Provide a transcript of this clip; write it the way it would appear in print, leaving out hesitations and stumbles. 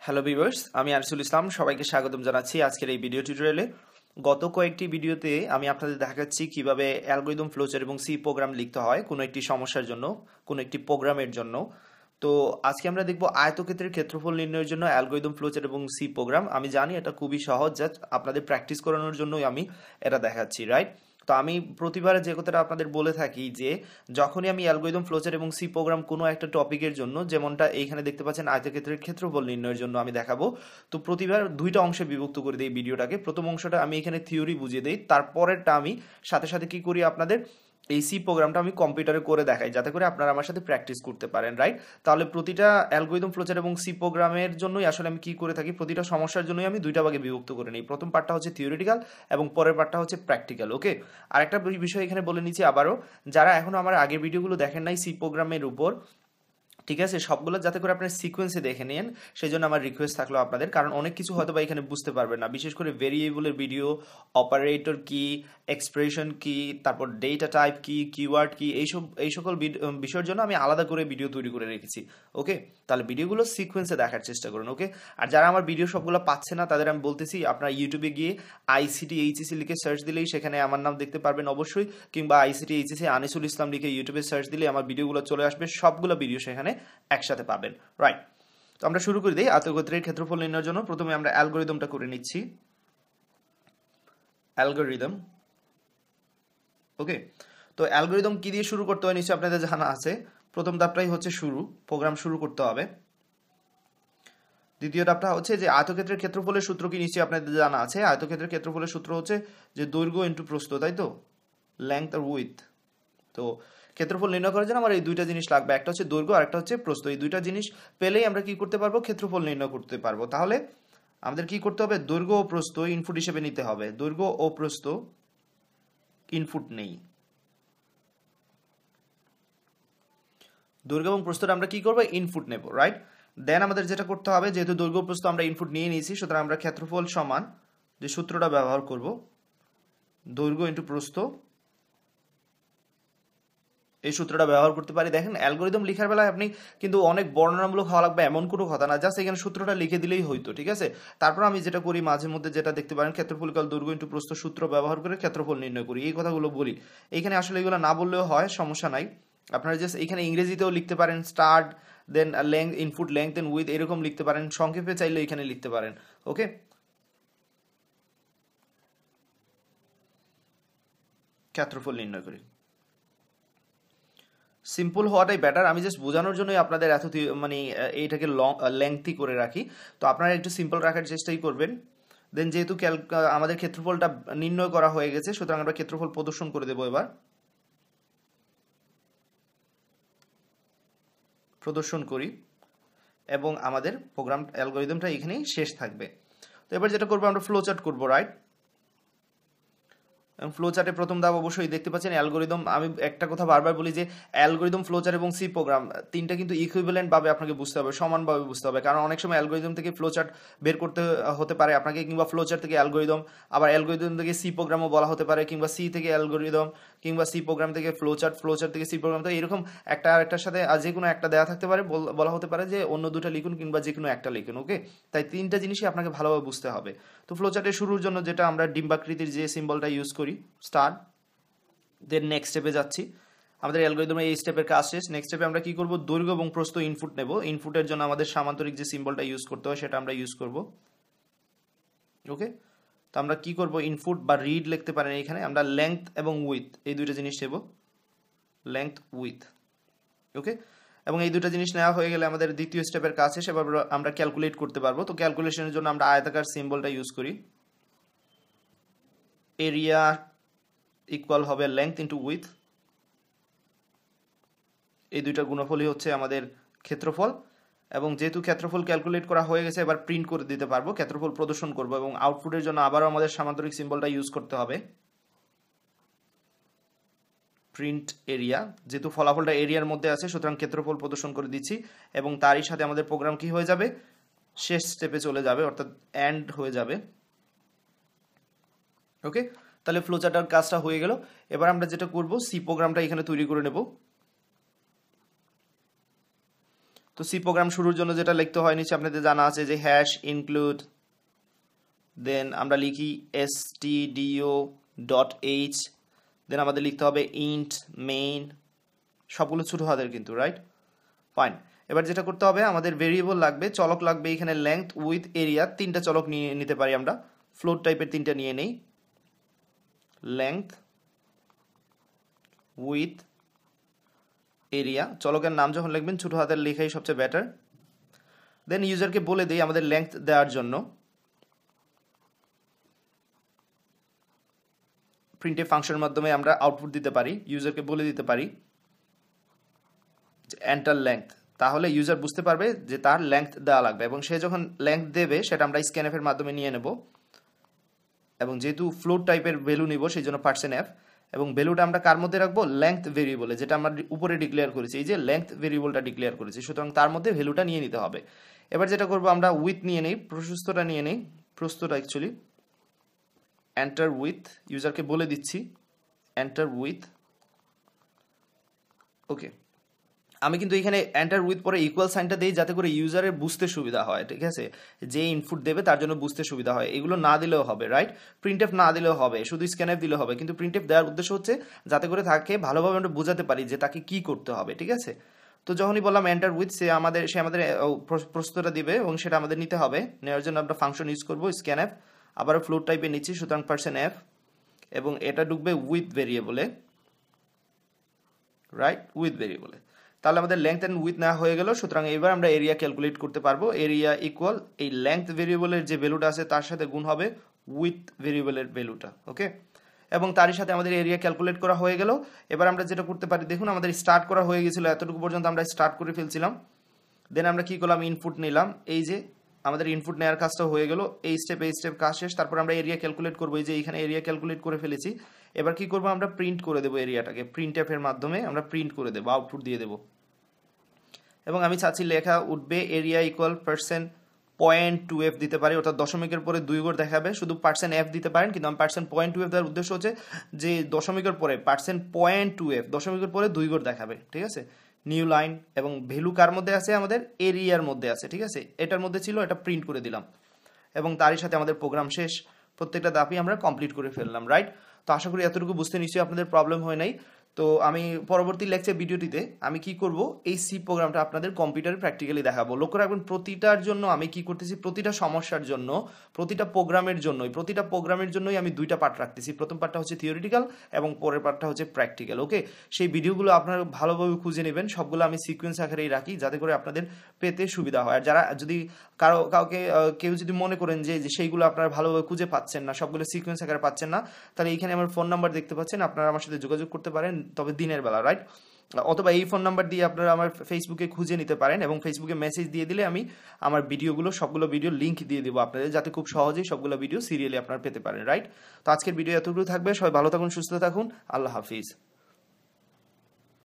Hello viewers, আমি আনিসুল ইসলাম সবাইকে স্বাগতম জানাচ্ছি আজকের এই ভিডিও টিউটোরিয়ালে। গত কয়েকটি ভিডিওতে আমি আপনাদের দেখাচ্ছি কিভাবে অ্যালগরিদম ফ্লোচার্ট এবং সি প্রোগ্রাম লিখতে হয় কোনো একটি সমস্যার জন্য, কোনো একটি প্রোগ্রামের জন্য। তো আজকে আমরা দেখব আয়তক্ষেত্রের ক্ষেত্রফল নির্ণয়ের জন্য অ্যালগরিদম ফ্লোচার্ট এবং সি প্রোগ্রাম। আমি জানি এটা খুবই সহজ, জাস্ট আপনাদের প্র্যাকটিস করানোর জন্যই আমি এটা দেখাচ্ছি, রাইট? তো আমি প্রতিবার যে কথাটা আপনাদের বলে থাকি যে যখনই আমি অ্যালগরিদম ফ্লোচার্ট এবং সি প্রোগ্রাম কোনো একটা টপিকের জন্য, যেমনটা এইখানে দেখতে পাচ্ছেন আয়তক্ষেত্রের ক্ষেত্রফল নির্ণয়ের জন্য আমি দেখাবো, তো প্রতিবার দুইটা অংশে বিভক্ত করে দিই ভিডিওটাকে। প্রথম অংশটা আমি এখানে থিওরি বুঝিয়ে দিই, তারপরেরটা আমি সাথে সাথে কি করি, আপনাদের এই সি প্রোগ্রামটা আমি কম্পিউটারে করে দেখাই যাতে করে আপনারা আমার সাথে প্র্যাকটিস করতে পারেন, রাইট? তাহলে প্রতিটা অ্যালগরিদম ফ্লোচার্ট এবং সি প্রোগ্রামের জন্যই আসলে আমি কি করে থাকি, প্রতিটা সমস্যার জন্যই আমি দুইটা ভাগে বিভক্ত করে নিই। প্রথম পার্টটা হচ্ছে থিওরিটিক্যাল এবং পরের পার্টটা হচ্ছে প্র্যাকটিক্যাল। ওকে, আরেকটা বিষয় এখানে বলে নিচ্ছি আবারও, যারা এখনো আমার আগের ভিডিওগুলো দেখেন নাই সি প্রোগ্রামের উপর, ঠিক আছে, সবগুলো যাতে করে আপনার সিকোয়েন্সে দেখে নেন, সেই জন্য আমার রিকোয়েস্ট থাকলো আপনাদের, কারণ অনেক কিছু হয়তো বা এখানে বুঝতে পারবেন না, বিশেষ করে ভেরিয়েবলের ভিডিও, অপারেটর কি, এক্সপ্রেশন কি, তারপর ডেটা টাইপ কি, কিওয়ার্ড কি, এই সকল বিষয়ের জন্য আমি আলাদা করে ভিডিও তৈরি করে রেখেছি। ওকে, তাহলে ভিডিওগুলো সিকোয়েন্সে দেখার চেষ্টা করুন। ওকে, আর যারা আমার ভিডিও সবগুলো পাচ্ছে না তাদের আমি বলতেছি, আপনারা ইউটিউবে গিয়ে আইসিটি এইচএসি লিখে সার্চ দিলেই সেখানে আমার নাম দেখতে পারবেন অবশ্যই, কিংবা আইসিটি এইচএসি আনিসুল ইসলাম লিখে ইউটিউবে সার্চ দিলে আমার ভিডিওগুলো চলে আসবে, সবগুলো ভিডিও সেখানে একসাথে পাবেন, রাইট? তো আমরা শুরু করে দিই আয়তক্ষেত্রের ক্ষেত্রফল নির্ণয়ের জন্য। প্রথমে আমরা অ্যালগরিদমটা করে নিচ্ছি, অ্যালগরিদম। ওকে, তো অ্যালগরিদম কি দিয়ে শুরু করতে হয় নিশ্চয়ই আপনাদের জানা আছে। প্রথম ধাপটাই হচ্ছে শুরু, প্রোগ্রাম শুরু করতে হবে। দ্বিতীয় ধাপটা হচ্ছে যে আয়তক্ষেত্রের ক্ষেত্রফলের সূত্র কি নিশ্চয়ই আপনাদের জানা আছে। আয়তক্ষেত্রের ক্ষেত্রফলের সূত্র হচ্ছে যে দৈর্ঘ্য ইন্টু প্রস্থ, তাই তো, লেংথ আর উইথ। তো ক্ষেত্রফল নির্ণয় করার জন্য আমার এই দুইটা জিনিস লাগবে, একটা হচ্ছে দৈর্ঘ্য আর একটা হচ্ছে প্রস্থ। এই দুইটা জিনিস পেলেই আমরা কি করতে পারবো, ক্ষেত্রফল নির্ণয় করতে পারবো। তাহলে আমাদের কি করতে হবে, দৈর্ঘ্য ও প্রস্থ ইনপুট হিসেবে নিতে হবে। দৈর্ঘ্য ও প্রস্থ ইনপুট নেই, দৈর্ঘ্য এবং প্রস্থটা আমরা কি করবো, ইনপুট নেব, রাইট? দেন আমাদের যেটা করতে হবে, যেহেতু দৈর্ঘ্য প্রস্থ আমরা ইনপুট নিয়ে নিয়েছি, সুতরাং আমরা ক্ষেত্রফল সমান যে সূত্রটা ব্যবহার করব, দৈর্ঘ্য ইন্টু প্রস্থ, এই সূত্রটা ব্যবহার করতে পারি। দেখেন অ্যালগরিদম লেখার বেলায় আপনি কিন্তু অনেক বর্ণনামূলক হওয়া লাগবে এমন কোনো কথা না, জাস্ট এখানে সূত্রটা লিখে দিলেই হইতো, ঠিক আছে? তারপর আমি যেটা করি মাঝে মধ্যে, যেটা দেখতে পারেন, ক্ষেত্রফল ইকুয়াল দৈর্ঘ্য ইন্টু প্রস্থ সূত্র ব্যবহার করে ক্ষেত্রফল নির্ণয় করি, এই কথাগুলো বলি। এইখানে আসলে এগুলো না বললেও হয়, সমস্যা নাই। আপনারা জাস্ট এখানে ইংরেজিতেও লিখতে পারেন, স্টার্ট দেন লেংথ, ইনপুট লেংথ দেন উইথ, এরকম লিখতে পারেন, সংক্ষেপে চাইলে এখানে লিখতে পারেন। ওকে, ক্ষেত্রফল নির্ণয় করি। সিম্পল হওয়াটাই বেটার, আমি জাস্ট বোঝানোর জন্যই আপনাদের এত মানে এইটাকে লেংথি করে রাখি। তো আপনারা একটু সিম্পল রাখার চেষ্টাই করবেন। দেন যেহেতু আমাদের ক্ষেত্রফলটা নির্ণয় করা হয়ে গেছে, সুতরাং আমরা ক্ষেত্রফল প্রদর্শন করে দেবো। এবার প্রদর্শন করি এবং আমাদের প্রোগ্রাম অ্যালগরিদমটা এখানেই শেষ থাকবে। তো এবার যেটা করবো, আমরা ফ্লো চার্ট করবো, রাইট? ফ্লো চার্টে প্রথম ধাপ অবশ্যই দেখতে পাচ্ছেন অ্যালগরিদম। আমি একটা কথা বারবার বলি যে অ্যালগরিদম, ফ্লো চার্ট এবং সি প্রোগ্রাম তিনটা কিন্তু ইকুইভ্যালেন্ট ভাবে আপনাকে বুঝতে হবে, সমানভাবে বুঝতে হবে। কারণ অনেক সময় অ্যালগরিদম থেকে ফ্লো চার্ট বের করতে হতে পারে আপনাকে, কিংবা ফ্লো চার্ট থেকে অ্যালগরিদম, আবার অ্যালগরিদম থেকে সি প্রোগ্রামও বলা হতে পারে, কিংবা সি থেকে অ্যালগরিদম, কিংবা সি প্রোগ্রাম থেকে ফ্লো চার্ট, ফ্লো চার্ট থেকে সি প্রোগ্রাম। তো এরকম একটা আরেকটার সাথে যে কোনো একটা দেওয়া থাকতে পারে, বলা হতে পারে যে অন্য দুটা লিখুন কিংবা যে কোনো একটা লিখুন। ওকে, তাই তিনটা জিনিসই আপনাকে ভালোভাবে বুঝতে হবে। তো ফ্লো চার্টের শুরুর জন্য যেটা আমরা ডিম্বাকৃতির যে সিম্বলটা ইউজ করি, স্টার্ট, দেন নেক্সট স্টেপে যাচ্ছি। আমাদের অ্যালগরিদমের এই স্টেপের কাজ শেষ। নেক্সট স্টেপে আমরা কি করব, দৈর্ঘ্য এবং প্রস্থ ইনপুট নেব। ইনপুটের জন্য আমাদের সামান্তরিক যে সিম্বলটা ইউজ করতে হয় সেটা আমরা ইউজ করব। ওকে, তো আমরা কি করব, ইনপুট বা রিড লিখতে পারেন, এখানে আমরা লেংথ এবং উইথ এই দুইটা জিনিস নেব, লেংথ উইথ। ওকে, এবং এই দুটো জিনিস নেওয়া হয়ে গেলে আমাদের দ্বিতীয় স্টেপের কাজ শেষ। এবার আমরা ক্যালকুলেট করতে পারবো। তো ক্যালকুলেশনের জন্য আমরা আয়তাকার সিম্বলটা ইউজ করি। এরিয়া ইকুয়াল হবে লেংথ ইন্টু উইথ, এই দুইটা গুণফলই হচ্ছে আমাদের ক্ষেত্রফল। এবং যেহেতু ক্ষেত্রফল ক্যালকুলেট করা হয়ে গেছে, এবার প্রিন্ট করে দিতে পারবো, ক্ষেত্রফল প্রদর্শন করব। এবং আউটপুটের জন্য আবারও আমাদের সামান্তরিক সিম্বলটা ইউজ করতে হবে, প্রিন্ট এরিয়া। যেহেতু ফলাফলটা এরিয়ার মধ্যে আছে, সুতরাং ক্ষেত্রফল প্রদর্শন করে দিচ্ছি। এবং তারই সাথে আমাদের প্রোগ্রাম কি হয়ে যাবে, শেষ স্টেপে চলে যাবে, অর্থাৎ এন্ড হয়ে যাবে। ওকে, তাহলে ফ্লোচার্টার কাজটা হয়ে গেল। এবার আমরা যেটা করব, সি প্রোগ্রামটা এখানে তৈরি করে নেব। তো সি প্রোগ্রাম শুরুর জন্য যেটা লিখতে হয় নিচে আপনাদের জানা আছে যে হ্যাশ ইনক্লুড, দেন আমরা লিখি stdio.h, দেন আমাদের লিখতে হবে ইন্ট মেইন, সবগুলো ছোট হাতের কিন্তু, রাইট? ফাইন। এবার যেটা করতে হবে আমাদের ভেরিয়েবল লাগবে, চলক লাগবে এখানে লেংথ উইথ এরিয়া, তিনটা চলক নিয়ে নিতে পারি আমরা, ফ্লোট টাইপের তিনটা নিয়ে নেই, লেংথ উইথ এরিয়া। চলকের নাম যখন লিখবেন ছোট হাতের লেখাই সবচেয়ে বেটার। দেন ইউজারকে বলে দিই আমাদের লেংথ দেওয়ার জন্য, প্রিন্টএফ ফাংশনের মাধ্যমে আমরা আউটপুট দিতে পারি, ইউজারকে বলে দিতে পারি যে এন্টার লেংথ, তাহলে ইউজার বুঝতে পারবে যে তার লেংথ দেওয়া লাগবে, এবং সে যখন লেংথ দেবে সেটা আমরা স্ক্যানএফ এর মাধ্যমে নিয়ে নেব, এবং যেহেতু ফ্লোট টাইপের ভ্যালু নিব সেই জন্য %f, এবং ভ্যালুটা আমরা কার মধ্যে রাখবো, লেংথ ভেরিয়েবলে, যেটা আমরা উপরে ডিক্লেয়ার করেছি, এই যে লেংথ ভেরিয়েবলটা ডিক্লেয়ার করেছি, সুতরাং তার মধ্যে ভ্যালুটা নিয়ে নিতে হবে। এবার যেটা করবো আমরা উইথ নিয়ে নেই, প্রশস্তটা নিয়ে নেই, প্রস্তটা অ্যাকচুয়ালি এন্টার উইথ, ইউজারকে বলে দিচ্ছি এন্টার উইথ, ওকে। আমি কিন্তু এখানে এন্টার উইথ পরে ইকুয়াল সাইনটা দিই যাতে করে ইউজারের বুঝতে সুবিধা হয়, ঠিক আছে, যে ইনপুট দেবে তার জন্য বুঝতে সুবিধা হয়। এগুলো না দিলেও হবে, রাইট? প্রিন্টএফ না দিলেও হবে, শুধু স্ক্যানএফ দিলেও হবে, কিন্তু প্রিন্টএফ দেওয়ার উদ্দেশ্য হচ্ছে যাতে করে তাকে ভালোভাবে আমরা বোঝাতে পারি যে তাকে কি করতে হবে, ঠিক আছে? তো যখনই বললাম এন্টার উইথ, সে আমাদের প্রশ্নটা দিবে এবং সেটা আমাদের নিতে হবে। নেওয়ার জন্য আমরা ফাংশন ইউজ করবো স্ক্যানএফ, আবারও ফ্লোট টাইপে নিচ্ছি, সুতরাং %f, এবং এটা ঢুকবে উইথ ভেরিয়েবলে, রাইট? উইথ ভেরিয়েবলে। তাহলে আমাদের লেংথ এন্ড উইথ না হয়ে গেল, সুতরাং এবার আমরা এরিয়া ক্যালকুলেট করতে পারবো। এরিয়া ইকুয়াল এই লেংথ ভেরিয়েবলের যে ভ্যালুটা আছে তার সাথে গুণ হবে উইথ ভেরিয়েবলের ভ্যালুটা, ওকে। এবং তারই সাথে আমাদের এরিয়া ক্যালকুলেট করা হয়ে গেল। এবার আমরা যেটা করতে পারি, দেখুন আমাদের স্টার্ট করা হয়ে গেছিল, এতটুকু পর্যন্ত আমরা স্টার্ট করে ফেলছিলাম। দেন আমরা কি করলাম, ইনপুট নিলাম, এই যে আমাদের ইনপুট নেওয়ার কাজটা হয়ে গেল, এই স্টেপ কাজ শেষ। তারপর আমরা এরিয়া ক্যালকুলেট করবো, এই যে এখানে এরিয়া ক্যালকুলেট করে ফেলেছি। এবার কি করবো, আমরা প্রিন্ট করে দেবো এরিয়াটাকে, প্রিন্টএফ এর মাধ্যমে আমরা প্রিন্ট করে দেবো, আউটপুট দিয়ে দেবো। এবং আমি চাচ্ছি লেখা উঠবে এরিয়া ইকুয়াল %.2f দিতে পারি, অর্থাৎ দশমিকের পরে 2 ঘর দেখাবে, শুধু %f দিতে পারেন, কিন্তু আমি %.2f দেওয়ার উদ্দেশ্য হচ্ছে যে দশমিকের পরে %.2f, দশমিকের পরে 2 ঘর দেখাবে, ঠিক আছে। নিউ লাইন, এবং ভ্যালু কার মধ্যে আছে, আমাদের এরিয়ার মধ্যে আছে, ঠিক আছে, এটার মধ্যে ছিল, এটা প্রিন্ট করে দিলাম, এবং তারই সাথে আমাদের প্রোগ্রাম শেষ। প্রত্যেকটা ধাপই আমরা কমপ্লিট করে ফেললাম, রাইট? তো আশা করি এতটুকু বুঝতে নিশ্চয়ই আপনাদের প্রবলেম হয় নাই। তো আমি পরবর্তী লেকচার ভিডিওটিতে আমি কি করব, এই সি প্রোগ্রামটা আপনাদের কম্পিউটারে প্র্যাকটিক্যালি দেখাবো। লক্ষ্য রাখবেন প্রতিটার জন্য আমি কি করতেছি, প্রতিটা সমস্যার জন্য, প্রতিটা প্রোগ্রামের জন্যই আমি 2টা পার্ট রাখতেছি। প্রথম পার্টটা হচ্ছে থিওরিটিক্যাল এবং পরের পার্টটা হচ্ছে প্র্যাকটিক্যাল, ওকে। সেই ভিডিওগুলো আপনারা ভালোভাবে খুঁজে নেবেন, সবগুলো আমি সিকোয়েন্স আকারেই রাখি যাতে করে আপনাদের পেতে সুবিধা হয়। আর যারা যদি কেউ যদি মনে করেন যে সেইগুলো আপনারা ভালোভাবে খুঁজে পাচ্ছেন না, সবগুলো সিকোয়েন্স আকারে পাচ্ছেন না, তাহলে এইখানে আমার ফোন নাম্বার দেখতে পাচ্ছেন, আপনারা আমার সাথে যোগাযোগ করতে পারেন, তবে দিনের বেলা, রাইট? অথবা এই ফোন নাম্বার দিয়ে আপনারা আমার ফেসবুকে খুঁজে নিতে পারেন, এবং ফেসবুকে মেসেজ দিয়ে দিলে আমি আমার সবগুলো ভিডিও লিঙ্ক দিয়ে দেবো আপনাদের, যাতে খুব সহজেই সবগুলো ভিডিও সিরিয়ালি আপনারা পেতে পারেন, রাইট? তো আজকের ভিডিও এতটুকু থাকবে। সবাই ভালো থাকুন, সুস্থ থাকুন, আল্লাহ হাফিজ।